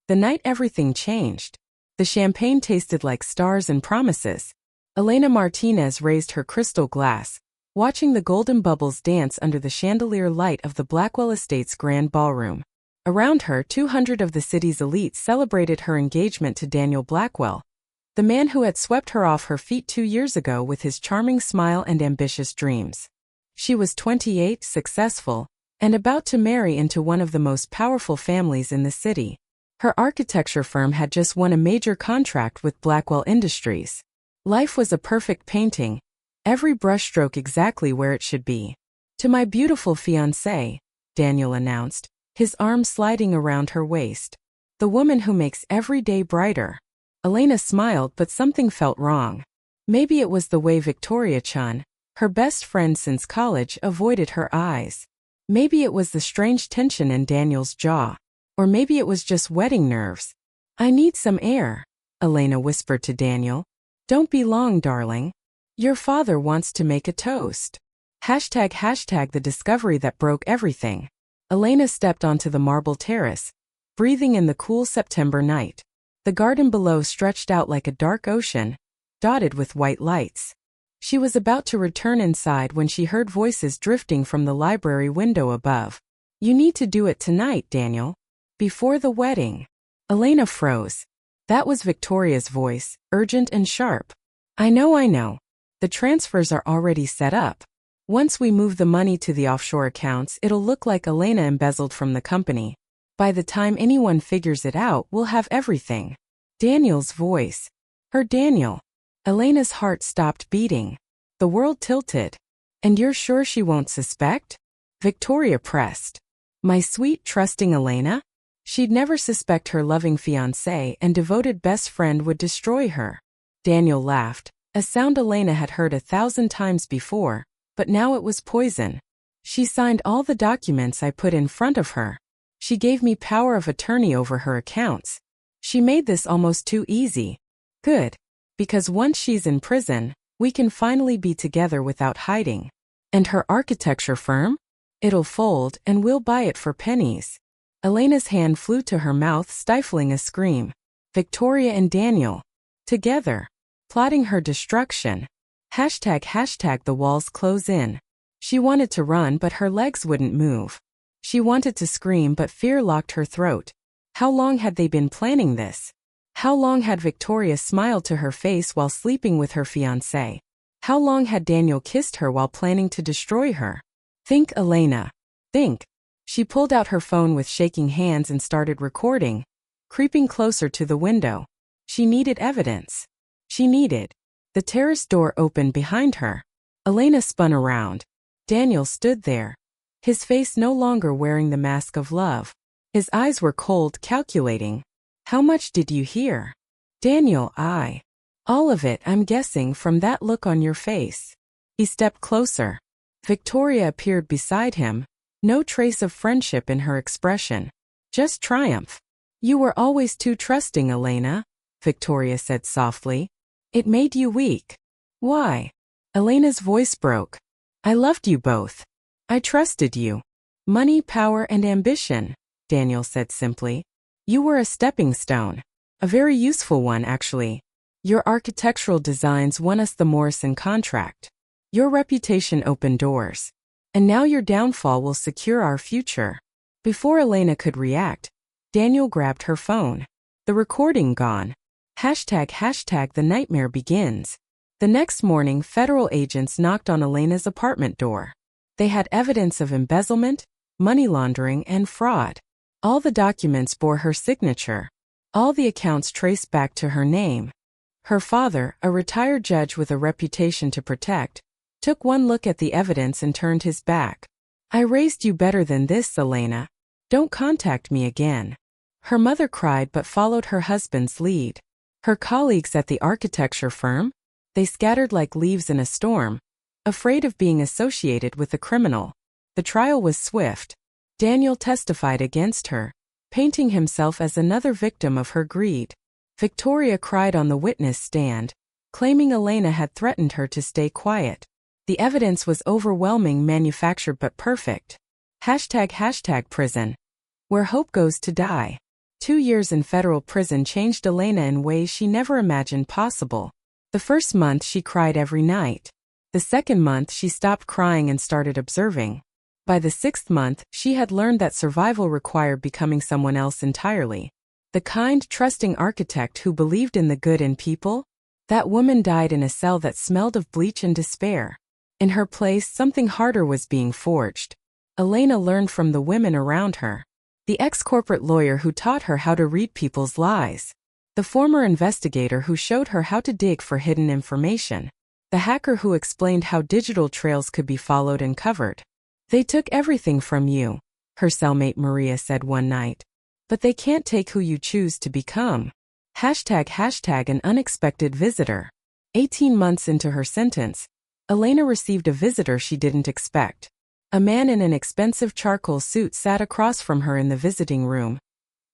The night everything changed. The champagne tasted like stars and promises. Elena Martinez raised her crystal glass, watching the golden bubbles dance under the chandelier light of the Blackwell Estate's grand ballroom. Around her, 200 of the city's elites celebrated her engagement to Daniel Blackwell, the man who had swept her off her feet 2 years ago with his charming smile and ambitious dreams. She was 28, successful, and about to marry into one of the most powerful families in the city. Her architecture firm had just won a major contract with Blackwell Industries. Life was a perfect painting, every brushstroke exactly where it should be. "To my beautiful fiancée," Daniel announced, his arm sliding around her waist. "The woman who makes every day brighter." Elena smiled, but something felt wrong. Maybe it was the way Victoria Chun, her best friend since college, avoided her eyes. Maybe it was the strange tension in Daniel's jaw. Or maybe it was just wedding nerves. "I need some air," Elena whispered to Daniel. "Don't be long, darling. Your father wants to make a toast." ## the discovery that broke everything. Elena stepped onto the marble terrace, breathing in the cool September night. The garden below stretched out like a dark ocean, dotted with white lights. She was about to return inside when she heard voices drifting from the library window above. "You need to do it tonight, Daniel. Before the wedding." Elena froze. That was Victoria's voice, urgent and sharp. I know. The transfers are already set up. Once we move the money to the offshore accounts, it'll look like Elena embezzled from the company. By the time anyone figures it out, we'll have everything." Daniel's voice. Her Daniel. Elena's heart stopped beating. The world tilted. "And you're sure she won't suspect?" Victoria pressed. "My sweet, trusting Elena? She'd never suspect her loving fiancé and devoted best friend would destroy her." Daniel laughed, a sound Elena had heard 1,000 times before, but now it was poison. "She signed all the documents I put in front of her. She gave me power of attorney over her accounts. She made this almost too easy." "Good. Because once she's in prison, we can finally be together without hiding." "And her architecture firm? It'll fold and we'll buy it for pennies." Elena's hand flew to her mouth, stifling a scream. Victoria and Daniel. Together. Plotting her destruction. ## the walls close in. She wanted to run, but her legs wouldn't move. She wanted to scream, but fear locked her throat. How long had they been planning this? How long had Victoria smiled to her face while sleeping with her fiancé? How long had Daniel kissed her while planning to destroy her? Think, Elena. Think. She pulled out her phone with shaking hands and started recording, creeping closer to the window. She needed evidence. The terrace door opened behind her. Elena spun around. Daniel stood there, his face no longer wearing the mask of love. His eyes were cold, calculating. "How much did you hear?" "Daniel, all of it, I'm guessing, from that look on your face." He stepped closer. Victoria appeared beside him, no trace of friendship in her expression. Just triumph. "You were always too trusting, Elena," Victoria said softly. "It made you weak." "Why?" Elena's voice broke. "I loved you both. I trusted you. Money, power, and ambition," Daniel said simply. "You were a stepping stone. A very useful one, actually. Your architectural designs won us the Morrison contract. Your reputation opened doors. And now your downfall will secure our future." Before Elena could react, Daniel grabbed her phone. The recording gone. ## the nightmare begins. The next morning, federal agents knocked on Elena's apartment door. They had evidence of embezzlement, money laundering, and fraud. All the documents bore her signature. All the accounts traced back to her name. Her father, a retired judge with a reputation to protect, took one look at the evidence and turned his back. "I raised you better than this, Elena. Don't contact me again." Her mother cried but followed her husband's lead. Her colleagues at the architecture firm? They scattered like leaves in a storm, afraid of being associated with the criminal. The trial was swift. Daniel testified against her, painting himself as another victim of her greed. Victoria cried on the witness stand, claiming Elena had threatened her to stay quiet. The evidence was overwhelming, manufactured but perfect. ## prison. Where hope goes to die. 2 years in federal prison changed Elena in ways she never imagined possible. The first month she cried every night. The second month she stopped crying and started observing. By the 6th month, she had learned that survival required becoming someone else entirely. The kind, trusting architect who believed in the good in people? That woman died in a cell that smelled of bleach and despair. In her place, something harder was being forged. Elena learned from the women around her. The ex-corporate lawyer who taught her how to read people's lies. The former investigator who showed her how to dig for hidden information. The hacker who explained how digital trails could be followed and covered. They took everything from you, her cellmate Maria said one night. But they can't take who you choose to become. ## an unexpected visitor. 18 months into her sentence, Elena received a visitor she didn't expect. A man in an expensive charcoal suit sat across from her in the visiting room,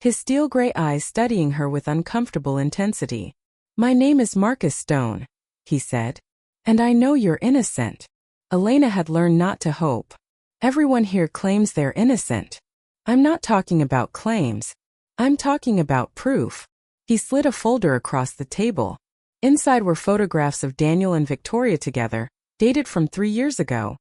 his steel gray eyes studying her with uncomfortable intensity. "My name is Marcus Stone," he said. "And I know you're innocent." Elena had learned not to hope. Everyone here claims they're innocent. I'm not talking about claims. I'm talking about proof. He slid a folder across the table. Inside were photographs of Daniel and Victoria together, dated from 3 years ago.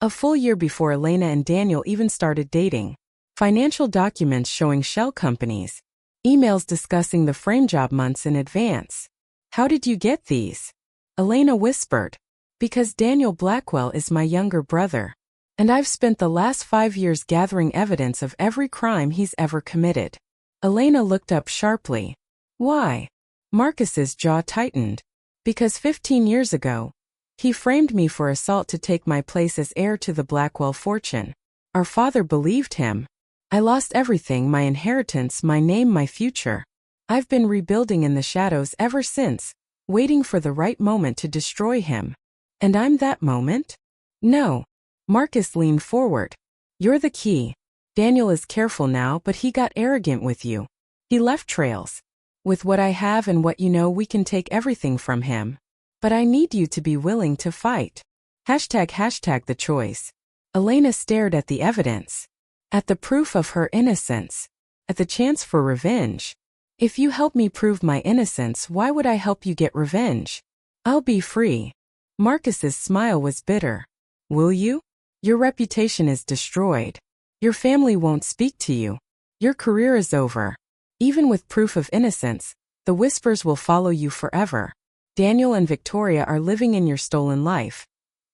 A full year before Elena and Daniel even started dating. Financial documents showing shell companies. Emails discussing the frame job months in advance. "How did you get these?" Elena whispered. "Because Daniel Blackwell is my younger brother. And I've spent the last 5 years gathering evidence of every crime he's ever committed." Elena looked up sharply. "Why?" Marcus's jaw tightened. "Because 15 years ago, he framed me for assault to take my place as heir to the Blackwell fortune. Our father believed him. I lost everything, my inheritance, my name, my future. I've been rebuilding in the shadows ever since, waiting for the right moment to destroy him. And I'm that moment?" "No." Marcus leaned forward. "You're the key. Daniel is careful now, but he got arrogant with you. He left trails. With what I have and what you know, we can take everything from him. But I need you to be willing to fight." ## the choice. Elena stared at the evidence. At the proof of her innocence. At the chance for revenge. "If you help me prove my innocence, why would I help you get revenge? I'll be free." Marcus's smile was bitter. "Will you? Your reputation is destroyed. Your family won't speak to you. Your career is over. Even with proof of innocence, the whispers will follow you forever. Daniel and Victoria are living in your stolen life.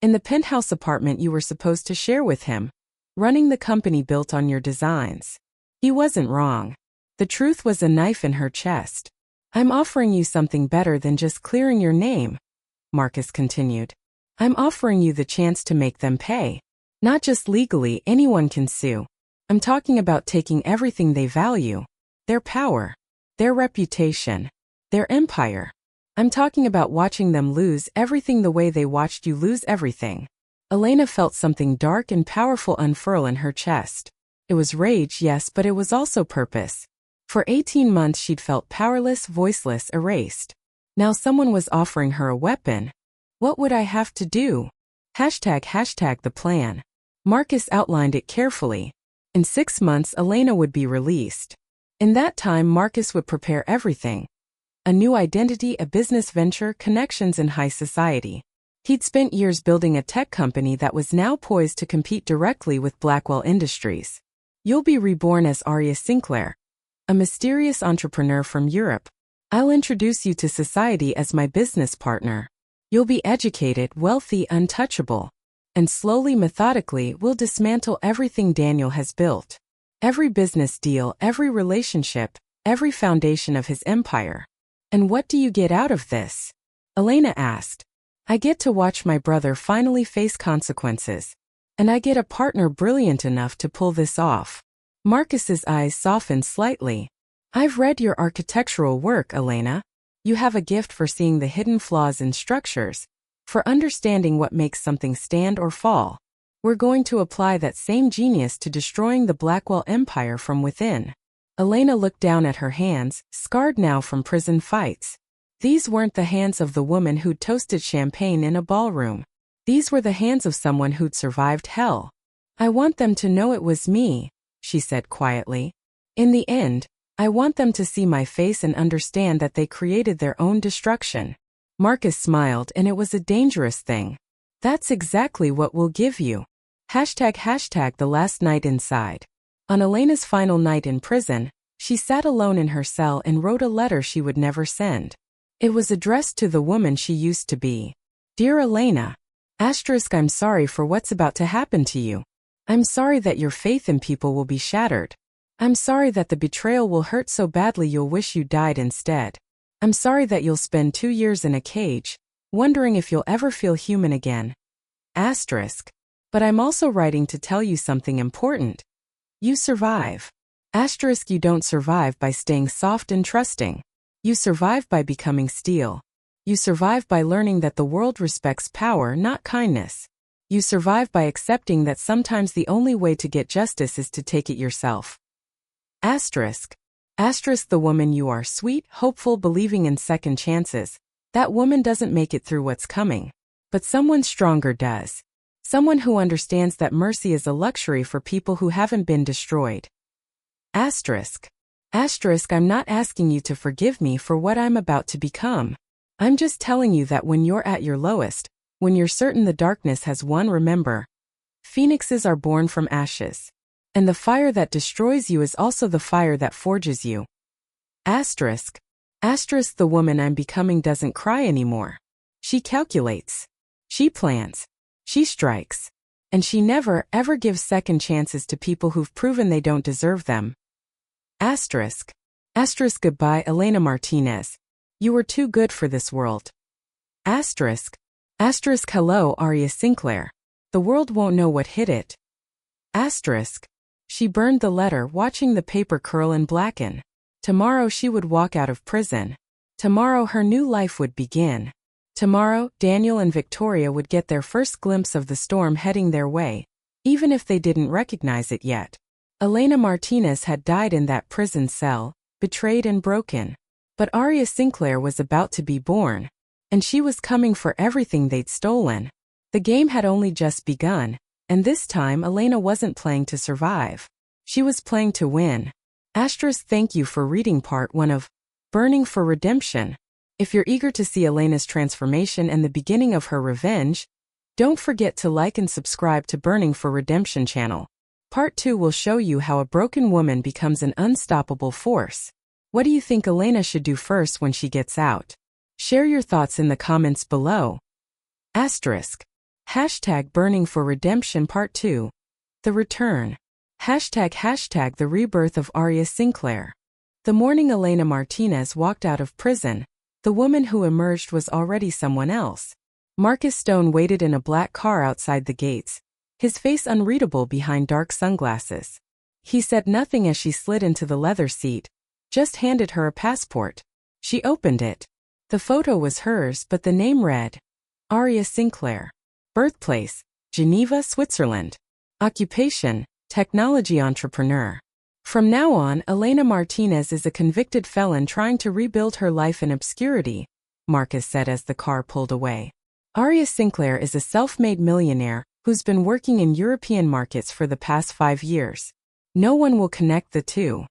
In the penthouse apartment you were supposed to share with him, running the company built on your designs. He wasn't wrong. The truth was a knife in her chest. I'm offering you something better than just clearing your name," Marcus continued. "I'm offering you the chance to make them pay. Not just legally, anyone can sue. I'm talking about taking everything they value. Their power. Their reputation. Their empire. I'm talking about watching them lose everything the way they watched you lose everything." Elena felt something dark and powerful unfurl in her chest. It was rage, yes, but it was also purpose. For 18 months she'd felt powerless, voiceless, erased. Now someone was offering her a weapon. What would I have to do? ## the plan. Marcus outlined it carefully. In 6 months, Elena would be released. In that time, Marcus would prepare everything. A new identity, a business venture, connections in high society. He'd spent years building a tech company that was now poised to compete directly with Blackwell Industries. "You'll be reborn as Arya Sinclair, a mysterious entrepreneur from Europe. I'll introduce you to society as my business partner. You'll be educated, wealthy, untouchable. And slowly, methodically, we'll dismantle everything Daniel has built. Every business deal, every relationship, every foundation of his empire." "And what do you get out of this?" Elena asked. "I get to watch my brother finally face consequences. And I get a partner brilliant enough to pull this off." Marcus's eyes softened slightly. "I've read your architectural work, Elena. You have a gift for seeing the hidden flaws in structures, for understanding what makes something stand or fall. We're going to apply that same genius to destroying the Blackwell Empire from within." Elena looked down at her hands, scarred now from prison fights. These weren't the hands of the woman who'd toasted champagne in a ballroom. These were the hands of someone who'd survived hell. "I want them to know it was me," she said quietly. "In the end, I want them to see my face and understand that they created their own destruction. Marcus smiled, and it was a dangerous thing. That's exactly what we'll give you. ## the last night inside. On Elena's final night in prison, she sat alone in her cell and wrote a letter she would never send. It was addressed to the woman she used to be. Dear Elena, I'm sorry for what's about to happen to you. I'm sorry that your faith in people will be shattered. I'm sorry that the betrayal will hurt so badly you'll wish you died instead. I'm sorry that you'll spend 2 years in a cage, wondering if you'll ever feel human again. But I'm also writing to tell you something important. You survive. You don't survive by staying soft and trusting. You survive by becoming steel. You survive by learning that the world respects power, not kindness. You survive by accepting that sometimes the only way to get justice is to take it yourself. The woman you are, sweet, hopeful, believing in second chances. That woman doesn't make it through what's coming. But someone stronger does. Someone who understands that mercy is a luxury for people who haven't been destroyed. I'm not asking you to forgive me for what I'm about to become. I'm just telling you that when you're at your lowest, when you're certain the darkness has won, remember, phoenixes are born from ashes. And the fire that destroys you is also the fire that forges you. The woman I'm becoming doesn't cry anymore. She calculates. She plans. She strikes. And she never, ever gives second chances to people who've proven they don't deserve them. Goodbye, Elena Martinez. You were too good for this world. Hello, Arya Sinclair. The world won't know what hit it. She burned the letter, watching the paper curl and blacken. Tomorrow she would walk out of prison. Tomorrow her new life would begin. Tomorrow, Daniel and Victoria would get their first glimpse of the storm heading their way, even if they didn't recognize it yet. Elena Martinez had died in that prison cell, betrayed and broken. But Arya Sinclair was about to be born, and she was coming for everything they'd stolen. The game had only just begun, and this time Elena wasn't playing to survive. She was playing to win. Thank you for reading part 1 of Burning for Redemption. If you're eager to see Elena's transformation and the beginning of her revenge, don't forget to like and subscribe to Burning for Redemption channel. Part 2 will show you how a broken woman becomes an unstoppable force. What do you think Elena should do first when she gets out? Share your thoughts in the comments below. Burning for Redemption Part 2. The Return. The rebirth of Arya Sinclair. The morning Elena Martinez walked out of prison, the woman who emerged was already someone else. Marcus Stone waited in a black car outside the gates, his face unreadable behind dark sunglasses. He said nothing as she slid into the leather seat, just handed her a passport. She opened it. The photo was hers, but the name read, Arya Sinclair. Birthplace, Geneva, Switzerland. Occupation, technology entrepreneur. From now on, Elena Martinez is a convicted felon trying to rebuild her life in obscurity, Marcus said as the car pulled away. Arya Sinclair is a self-made millionaire who's been working in European markets for the past 5 years. No one will connect the two.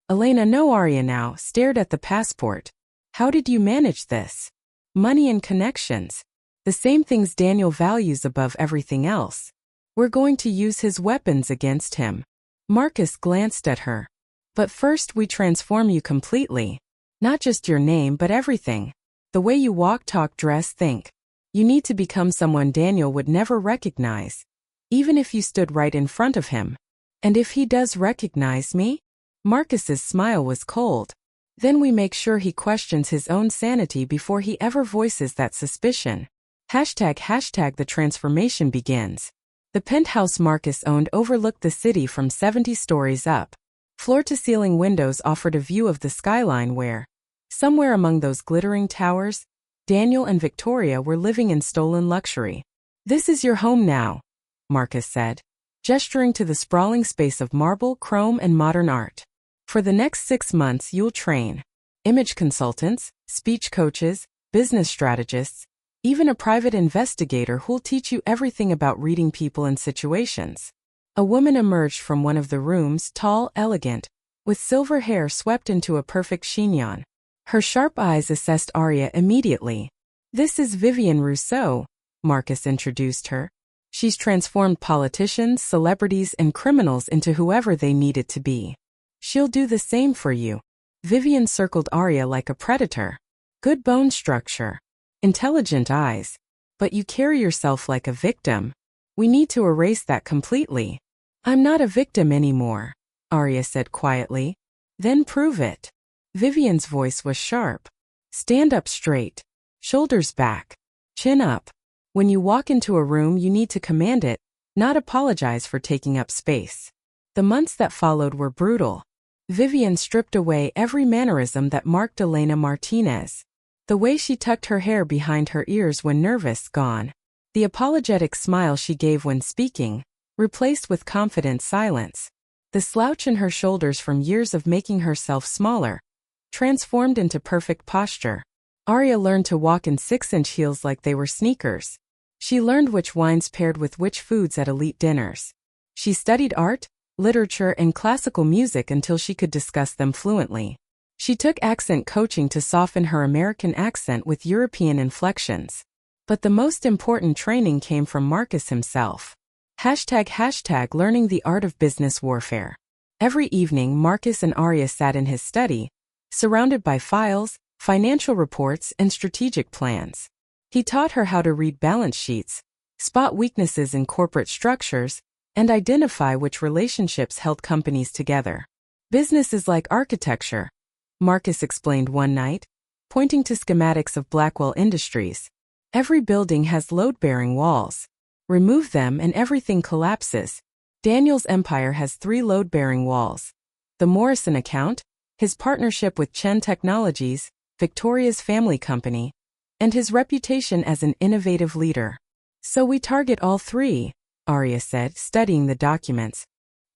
Elena, no, Arya now stared at the passport. How did you manage this? Money and connections. The same things Daniel values above everything else. We're going to use his weapons against him. Marcus glanced at her. But first we transform you completely. Not just your name but everything. The way you walk, talk, dress, think. You need to become someone Daniel would never recognize. Even if you stood right in front of him. And if he does recognize me? Marcus's smile was cold. Then we make sure he questions his own sanity before he ever voices that suspicion. The transformation begins. The penthouse Marcus owned overlooked the city from 70 stories up. Floor-to-ceiling windows offered a view of the skyline where, somewhere among those glittering towers, Daniel and Victoria were living in stolen luxury. This is your home now, Marcus said, gesturing to the sprawling space of marble, chrome, and modern art. For the next 6 months you'll train image consultants, speech coaches, business strategists, even a private investigator who'll teach you everything about reading people and situations. A woman emerged from one of the rooms, tall, elegant, with silver hair swept into a perfect chignon. Her sharp eyes assessed Arya immediately. "This is Vivienne Rousseau," Marcus introduced her. "She's transformed politicians, celebrities, and criminals into whoever they needed to be. She'll do the same for you." Vivienne circled Arya like a predator. "Good bone structure. Intelligent eyes. But you carry yourself like a victim. We need to erase that completely." "I'm not a victim anymore," Arya said quietly. "Then prove it." Vivienne's voice was sharp. "Stand up straight. Shoulders back. Chin up. When you walk into a room, you need to command it, not apologize for taking up space." The months that followed were brutal. Vivienne stripped away every mannerism that marked Elena Martinez. The way she tucked her hair behind her ears when nervous, gone. The apologetic smile she gave when speaking, replaced with confident silence. The slouch in her shoulders from years of making herself smaller, transformed into perfect posture. Arya learned to walk in 6-inch heels like they were sneakers. She learned which wines paired with which foods at elite dinners. She studied art, literature, and classical music until she could discuss them fluently. She took accent coaching to soften her American accent with European inflections. But the most important training came from Marcus himself. ## learning the art of business warfare. Every evening, Marcus and Arya sat in his study, surrounded by files, financial reports, and strategic plans. He taught her how to read balance sheets, spot weaknesses in corporate structures, and identify which relationships held companies together. "Business is like architecture," Marcus explained one night, pointing to schematics of Blackwell Industries. "Every building has load-bearing walls. Remove them and everything collapses. Daniel's empire has 3 load-bearing walls. The Morrison account, his partnership with Chen Technologies, Victoria's family company, and his reputation as an innovative leader. So we target all 3, Arya said, studying the documents.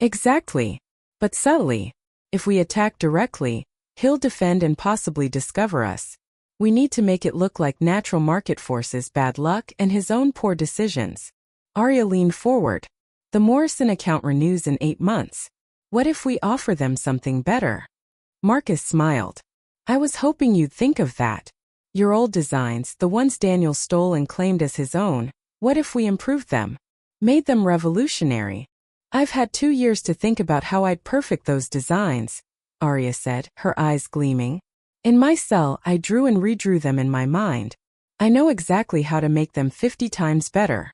"Exactly. But subtly. If we attack directly, he'll defend and possibly discover us. We need to make it look like natural market forces, bad luck, and his own poor decisions." Arya leaned forward. "The Morrison account renews in 8 months. What if we offer them something better?" Marcus smiled. "I was hoping you'd think of that. Your old designs, the ones Daniel stole and claimed as his own, what if we improved them? Made them revolutionary?" "I've had 2 years to think about how I'd perfect those designs," Arya said, her eyes gleaming. "In my cell, I drew and redrew them in my mind. I know exactly how to make them 50 times better."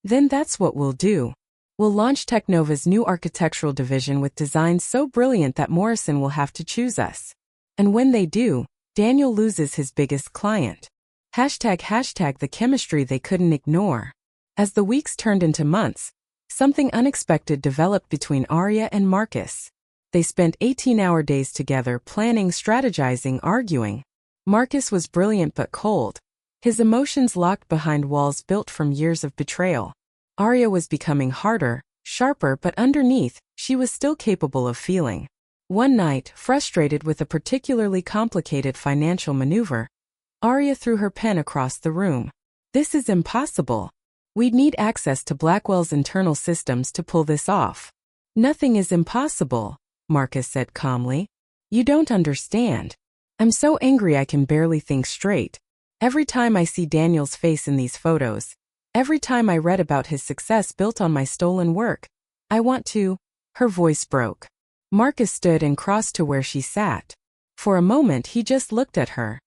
"Then that's what we'll do. We'll launch Technova's new architectural division with designs so brilliant that Morrison will have to choose us. And when they do, Daniel loses his biggest client. ## the chemistry they couldn't ignore." As the weeks turned into months, something unexpected developed between Arya and Marcus. They spent 18-hour days together planning, strategizing, arguing. Marcus was brilliant but cold. His emotions locked behind walls built from years of betrayal. Arya was becoming harder, sharper, but underneath, she was still capable of feeling. One night, frustrated with a particularly complicated financial maneuver, Arya threw her pen across the room. "This is impossible. We'd need access to Blackwell's internal systems to pull this off." "Nothing is impossible," Marcus said calmly. "You don't understand. I'm so angry I can barely think straight. Every time I see Daniel's face in these photos, every time I read about his success built on my stolen work, I want to—" Her voice broke. Marcus stood and crossed to where she sat. For a moment he just looked at her,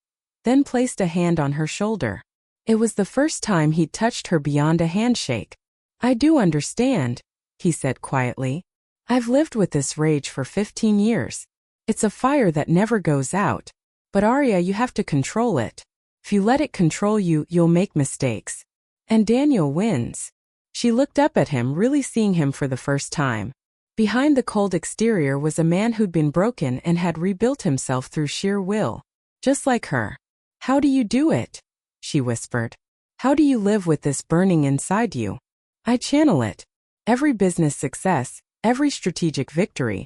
then placed a hand on her shoulder. It was the first time he'd touched her beyond a handshake. "I do understand," he said quietly. "I've lived with this rage for 15 years. It's a fire that never goes out. But Arya, you have to control it. If you let it control you, you'll make mistakes. And Daniel wins." She looked up at him, really seeing him for the first time. Behind the cold exterior was a man who'd been broken and had rebuilt himself through sheer will. Just like her. "How do you do it?" she whispered. "How do you live with this burning inside you?" "I channel it. Every business success, every strategic victory.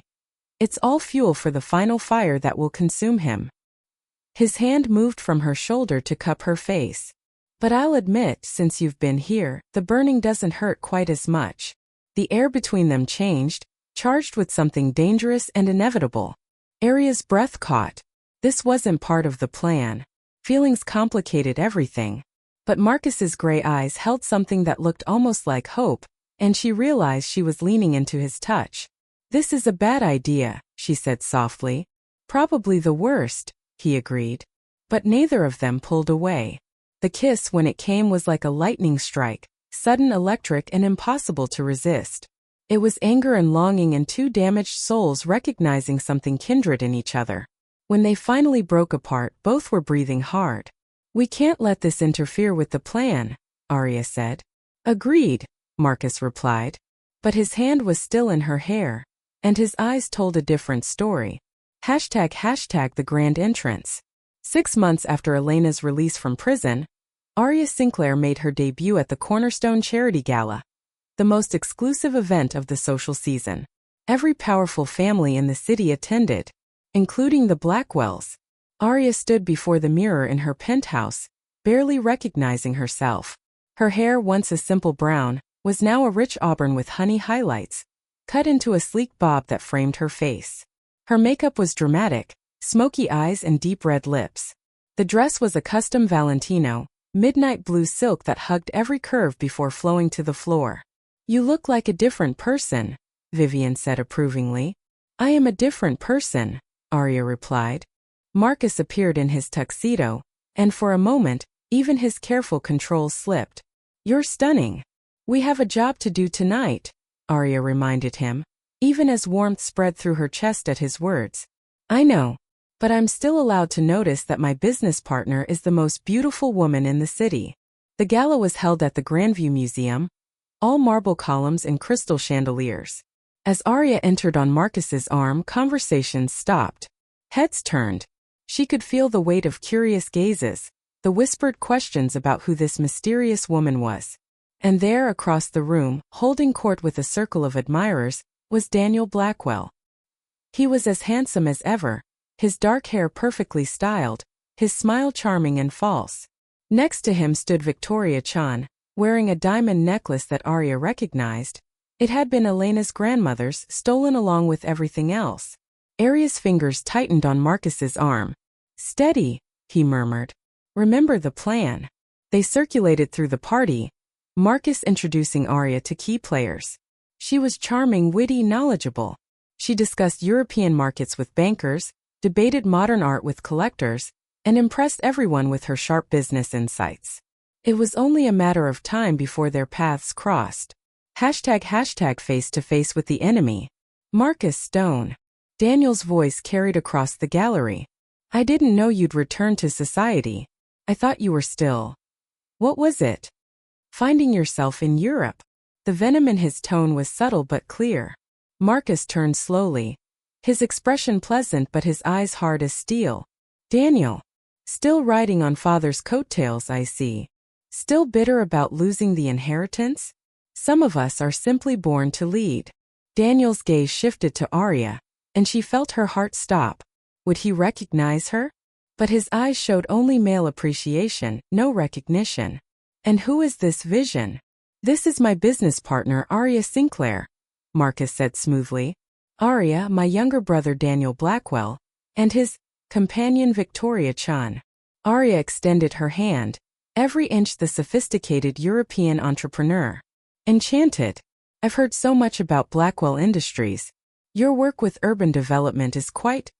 It's all fuel for the final fire that will consume him." His hand moved from her shoulder to cup her face. "But I'll admit, since you've been here, the burning doesn't hurt quite as much." The air between them changed, charged with something dangerous and inevitable. Arya's breath caught. This wasn't part of the plan. Feelings complicated everything. But Marcus's gray eyes held something that looked almost like hope, and she realized she was leaning into his touch. "This is a bad idea," she said softly. "Probably the worst," he agreed. But neither of them pulled away. The kiss, when it came, was like a lightning strike, sudden, electric, and impossible to resist. It was anger and longing and two damaged souls recognizing something kindred in each other. When they finally broke apart, both were breathing hard. "We can't let this interfere with the plan," Arya said. "Agreed," Marcus replied. But his hand was still in her hair, and his eyes told a different story. ## the grand entrance. 6 months after Elena's release from prison, Arya Sinclair made her debut at the Cornerstone Charity Gala, the most exclusive event of the social season. Every powerful family in the city attended, including the Blackwells. Arya stood before the mirror in her penthouse, barely recognizing herself. Her hair, once a simple brown, was now a rich auburn with honey highlights, cut into a sleek bob that framed her face. Her makeup was dramatic, smoky eyes and deep red lips. The dress was a custom Valentino, midnight blue silk that hugged every curve before flowing to the floor. "You look like a different person," Vivian said approvingly. "I am a different person," Arya replied. Marcus appeared in his tuxedo, and for a moment, even his careful control slipped. "You're stunning. We have a job to do tonight," Arya reminded him, even as warmth spread through her chest at his words. "I know. But I'm still allowed to notice that my business partner is the most beautiful woman in the city." The gala was held at the Grandview Museum, all marble columns and crystal chandeliers. As Arya entered on Marcus's arm, conversations stopped. Heads turned. She could feel the weight of curious gazes, the whispered questions about who this mysterious woman was. And there, across the room, holding court with a circle of admirers, was Daniel Blackwell. He was as handsome as ever, his dark hair perfectly styled, his smile charming and false. Next to him stood Victoria Chan, wearing a diamond necklace that Arya recognized. It had been Elena's grandmother's, stolen along with everything else. Arya's fingers tightened on Marcus's arm. "Steady," he murmured. "Remember the plan." They circulated through the party, Marcus introducing Arya to key players. She was charming, witty, knowledgeable. She discussed European markets with bankers, debated modern art with collectors, and impressed everyone with her sharp business insights. It was only a matter of time before their paths crossed. ## face to face with the enemy. Marcus Stone. Daniel's voice carried across the gallery. "I didn't know you'd returned to society. I thought you were still." "What was it?" "Finding yourself in Europe." The venom in his tone was subtle but clear. Marcus turned slowly, his expression pleasant but his eyes hard as steel. "Daniel. Still riding on father's coattails, I see. Still bitter about losing the inheritance? Some of us are simply born to lead." Daniel's gaze shifted to Arya, and she felt her heart stop. Would he recognize her? But his eyes showed only male appreciation, no recognition. "And who is this vision?" "This is my business partner, Arya Sinclair," Marcus said smoothly. "Arya, my younger brother Daniel Blackwell, and his companion Victoria Chan." Arya extended her hand, every inch the sophisticated European entrepreneur. "Enchanted. I've heard so much about Blackwell Industries. Your work with urban development is quite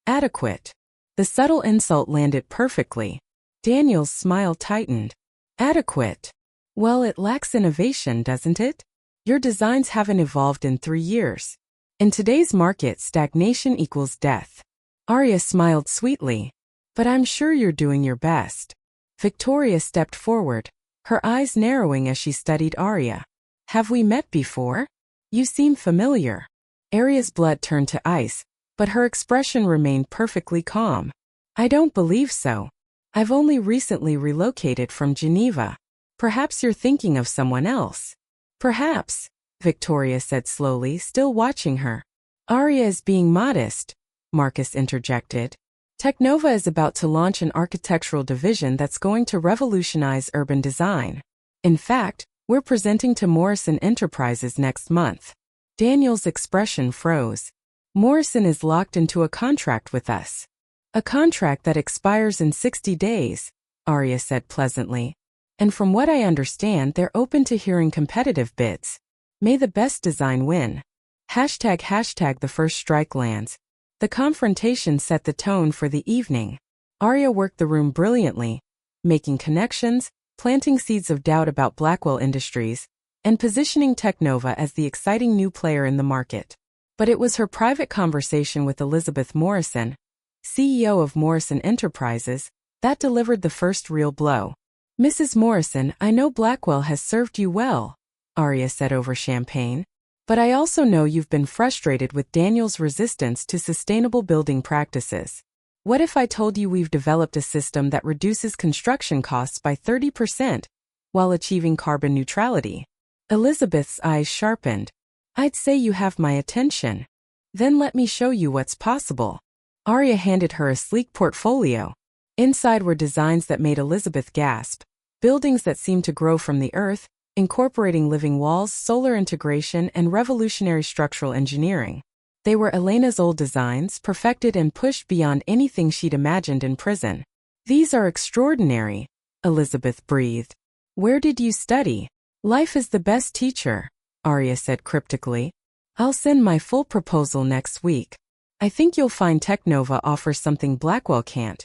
adequate." The subtle insult landed perfectly. Daniel's smile tightened. "Adequate? Well, it lacks innovation, doesn't it? Your designs haven't evolved in 3 years. In today's market, stagnation equals death." Arya smiled sweetly. "But I'm sure you're doing your best." Victoria stepped forward, her eyes narrowing as she studied Arya. "Have we met before? You seem familiar." Arya's blood turned to ice, but her expression remained perfectly calm. "I don't believe so. I've only recently relocated from Geneva. Perhaps you're thinking of someone else." "Perhaps," Victoria said slowly, still watching her. "Arya is being modest," Marcus interjected. "Technova is about to launch an architectural division that's going to revolutionize urban design. In fact, we're presenting to Morrison Enterprises next month." Daniel's expression froze. Morrison is locked into a contract with us. A contract that expires in 60 days, Arya said pleasantly. And from what I understand, they're open to hearing competitive bids. May the best design win. ## the first strike lands. The confrontation set the tone for the evening. Arya worked the room brilliantly, making connections, planting seeds of doubt about Blackwell Industries, and positioning Technova as the exciting new player in the market. But it was her private conversation with Elizabeth Morrison, CEO of Morrison Enterprises, that delivered the first real blow. Mrs. Morrison, I know Blackwell has served you well, Arya said over champagne. But I also know you've been frustrated with Daniel's resistance to sustainable building practices. What if I told you we've developed a system that reduces construction costs by 30% while achieving carbon neutrality? Elizabeth's eyes sharpened. I'd say you have my attention. Then let me show you what's possible. Arya handed her a sleek portfolio. Inside were designs that made Elizabeth gasp. Buildings that seemed to grow from the earth, incorporating living walls, solar integration, and revolutionary structural engineering. They were Elena's old designs, perfected and pushed beyond anything she'd imagined in prison. These are extraordinary, Elizabeth breathed. Where did you study? Life is the best teacher, Arya said cryptically. I'll send my full proposal next week. I think you'll find Technova offers something Blackwell can't.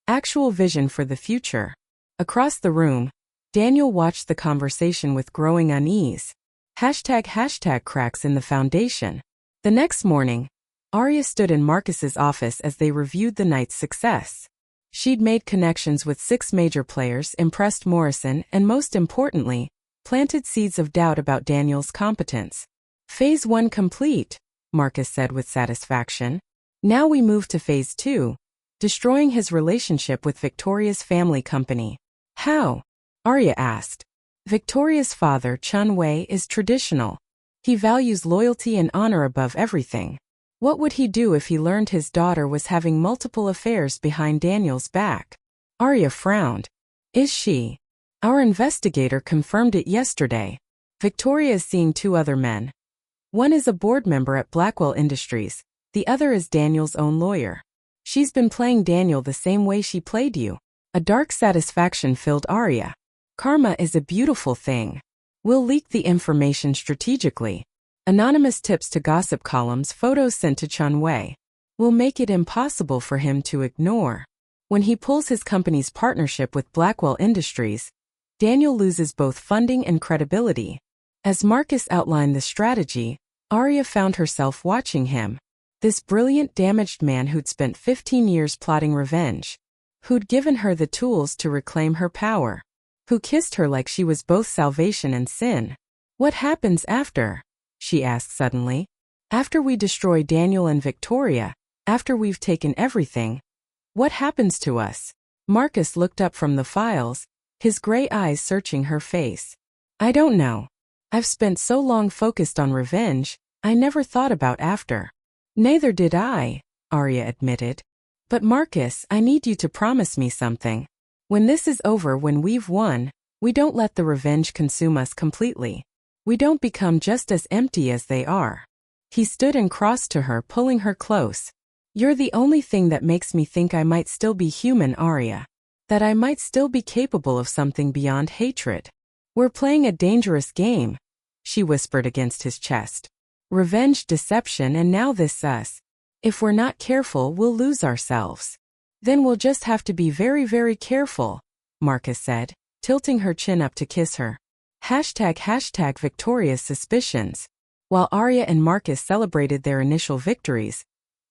Actual vision for the future. Across the room, Daniel watched the conversation with growing unease. ## cracks in the foundation. The next morning, Arya stood in Marcus's office as they reviewed the night's success. She'd made connections with 6 major players, impressed Morrison, and most importantly, planted seeds of doubt about Daniel's competence. Phase 1 complete, Marcus said with satisfaction. Now we move to Phase 2, destroying his relationship with Victoria's family company. How? Arya asked. Victoria's father, Chun Wei, is traditional. He values loyalty and honor above everything. What would he do if he learned his daughter was having multiple affairs behind Daniel's back? Arya frowned. Is she? Our investigator confirmed it yesterday. Victoria is seeing 2 other men. One is a board member at Blackwell Industries, the other is Daniel's own lawyer. She's been playing Daniel the same way she played you. A dark satisfaction filled Arya. Karma is a beautiful thing. We'll leak the information strategically. Anonymous tips to gossip columns, photos sent to Chun Wei. We'll make it impossible for him to ignore. When he pulls his company's partnership with Blackwell Industries, Daniel loses both funding and credibility. As Marcus outlined the strategy, Arya found herself watching him. This brilliant, damaged man who'd spent 15 years plotting revenge. Who'd given her the tools to reclaim her power. Who kissed her like she was both salvation and sin. What happens after? She asked suddenly. After we destroy Daniel and Victoria, after we've taken everything, what happens to us? Marcus looked up from the files, his gray eyes searching her face. I don't know. I've spent so long focused on revenge, I never thought about after. Neither did I, Arya admitted. But Marcus, I need you to promise me something. When this is over, when we've won, we don't let the revenge consume us completely. We don't become just as empty as they are. He stood and crossed to her, pulling her close. You're the only thing that makes me think I might still be human, Arya. That I might still be capable of something beyond hatred. We're playing a dangerous game, she whispered against his chest. Revenge, deception, and now this us. If we're not careful, we'll lose ourselves. Then we'll just have to be very, very careful, Marcus said, tilting her chin up to kiss her. ## Victoria's suspicions. While Arya and Marcus celebrated their initial victories,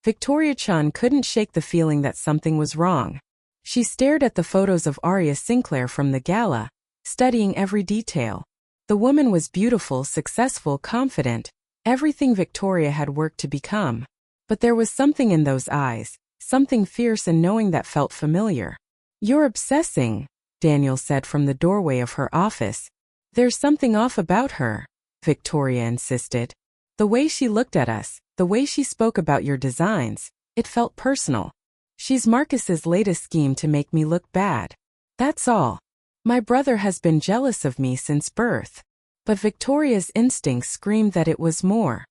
Victoria Chun couldn't shake the feeling that something was wrong. She stared at the photos of Arya Sinclair from the gala, studying every detail. The woman was beautiful, successful, confident, everything Victoria had worked to become. But there was something in those eyes, something fierce and knowing that felt familiar. You're obsessing, Daniel said from the doorway of her office. There's something off about her, Victoria insisted. The way she looked at us, the way she spoke about your designs, it felt personal. She's Marcus's latest scheme to make me look bad. That's all. My brother has been jealous of me since birth. But Victoria's instincts screamed that it was more.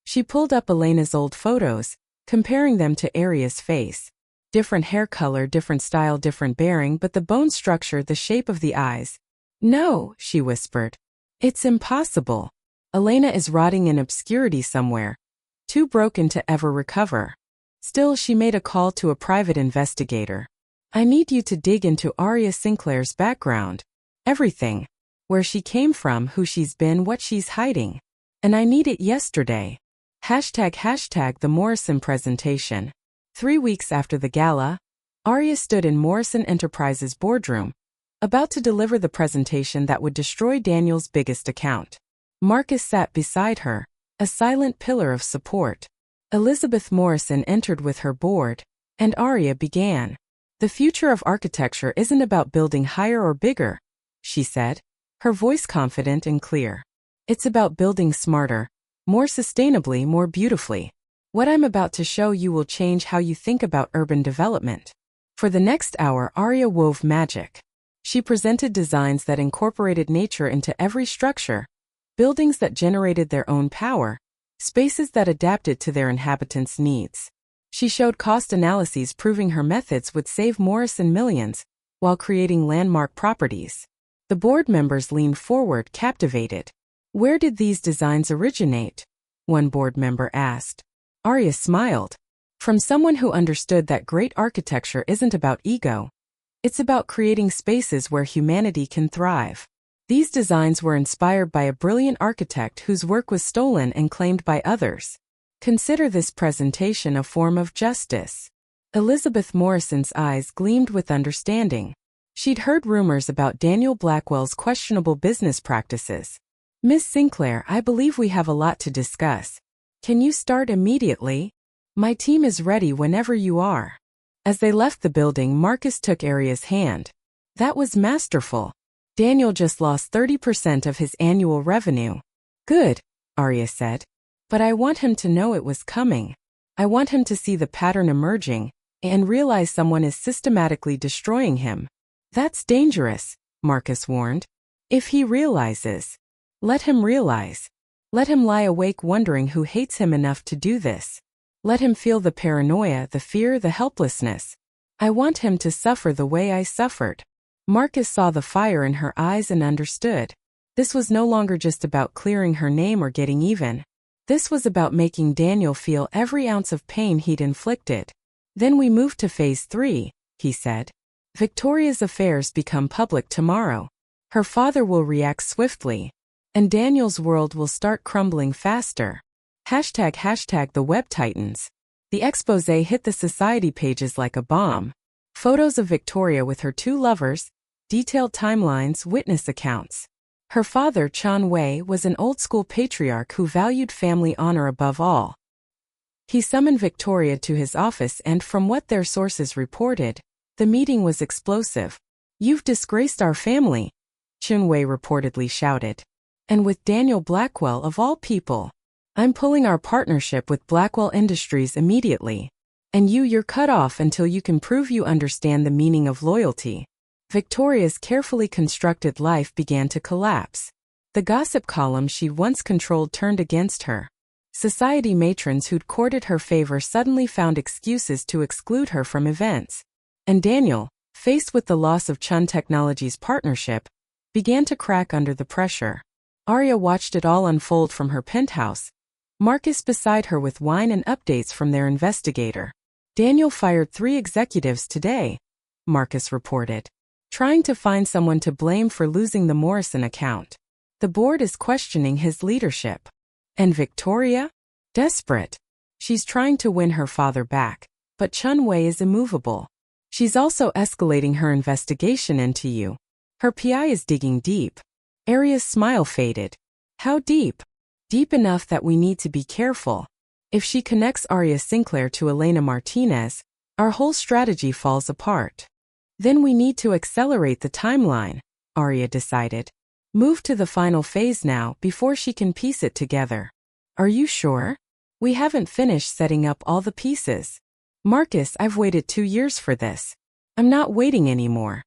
She pulled up Elena's old photos, comparing them to Arya's face. Different hair color, different style, different bearing, but the bone structure, the shape of the eyes. No, she whispered. It's impossible. Elena is rotting in obscurity somewhere, too broken to ever recover. Still, she made a call to a private investigator. I need you to dig into Arya Sinclair's background. Everything. Where she came from, who she's been, what she's hiding. And I need it yesterday. ## the Morrison presentation. 3 weeks after the gala, Arya stood in Morrison Enterprises' boardroom, about to deliver the presentation that would destroy Daniel's biggest account. Marcus sat beside her, a silent pillar of support. Elizabeth Morrison entered with her board, and Arya began. The future of architecture isn't about building higher or bigger, she said, her voice confident and clear. It's about building smarter, more sustainably, more beautifully. What I'm about to show you will change how you think about urban development. For the next hour, Arya wove magic. She presented designs that incorporated nature into every structure, buildings that generated their own power, spaces that adapted to their inhabitants' needs. She showed cost analyses proving her methods would save Morrison millions, while creating landmark properties. The board members leaned forward, captivated. Where did these designs originate? One board member asked. Arya smiled. From someone who understood that great architecture isn't about ego. It's about creating spaces where humanity can thrive. These designs were inspired by a brilliant architect whose work was stolen and claimed by others. Consider this presentation a form of justice. Elizabeth Morrison's eyes gleamed with understanding. She'd heard rumors about Daniel Blackwell's questionable business practices. Miss Sinclair, I believe we have a lot to discuss. Can you start immediately? My team is ready whenever you are. As they left the building, Marcus took Arya's hand. That was masterful. Daniel just lost 30% of his annual revenue. Good, Arya said. But I want him to know it was coming. I want him to see the pattern emerging and realize someone is systematically destroying him. That's dangerous, Marcus warned. If he realizes, let him realize. Let him lie awake wondering who hates him enough to do this. Let him feel the paranoia, the fear, the helplessness. I want him to suffer the way I suffered. Marcus saw the fire in her eyes and understood. This was no longer just about clearing her name or getting even. This was about making Daniel feel every ounce of pain he'd inflicted. Then we move to phase 3, he said. Victoria's affairs become public tomorrow. Her father will react swiftly. And Daniel's world will start crumbling faster. ## the Web Titans. The expose hit the society pages like a bomb. Photos of Victoria with her 2 lovers, detailed timelines, witness accounts. Her father, Chan Wei, was an old-school patriarch who valued family honor above all. He summoned Victoria to his office and, from what their sources reported, the meeting was explosive. You've disgraced our family, Chan Wei reportedly shouted. And with Daniel Blackwell of all people. I'm pulling our partnership with Blackwell Industries immediately. And you're cut off until you can prove you understand the meaning of loyalty. Victoria's carefully constructed life began to collapse. The gossip column she'd once controlled turned against her. Society matrons who'd courted her favor suddenly found excuses to exclude her from events. And Daniel, faced with the loss of Chun Technologies' partnership, began to crack under the pressure. Arya watched it all unfold from her penthouse. Marcus beside her with wine and updates from their investigator. Daniel fired 3 executives today, Marcus reported. Trying to find someone to blame for losing the Morrison account. The board is questioning his leadership. And Victoria? Desperate. She's trying to win her father back, but Chun Wei is immovable. She's also escalating her investigation into you. Her PI is digging deep. Arya's smile faded. How deep? Deep enough that we need to be careful. If she connects Arya Sinclair to Elena Martinez, our whole strategy falls apart. Then we need to accelerate the timeline, Arya decided. Move to the final phase now before she can piece it together. Are you sure? We haven't finished setting up all the pieces. Marcus, I've waited 2 years for this. I'm not waiting anymore.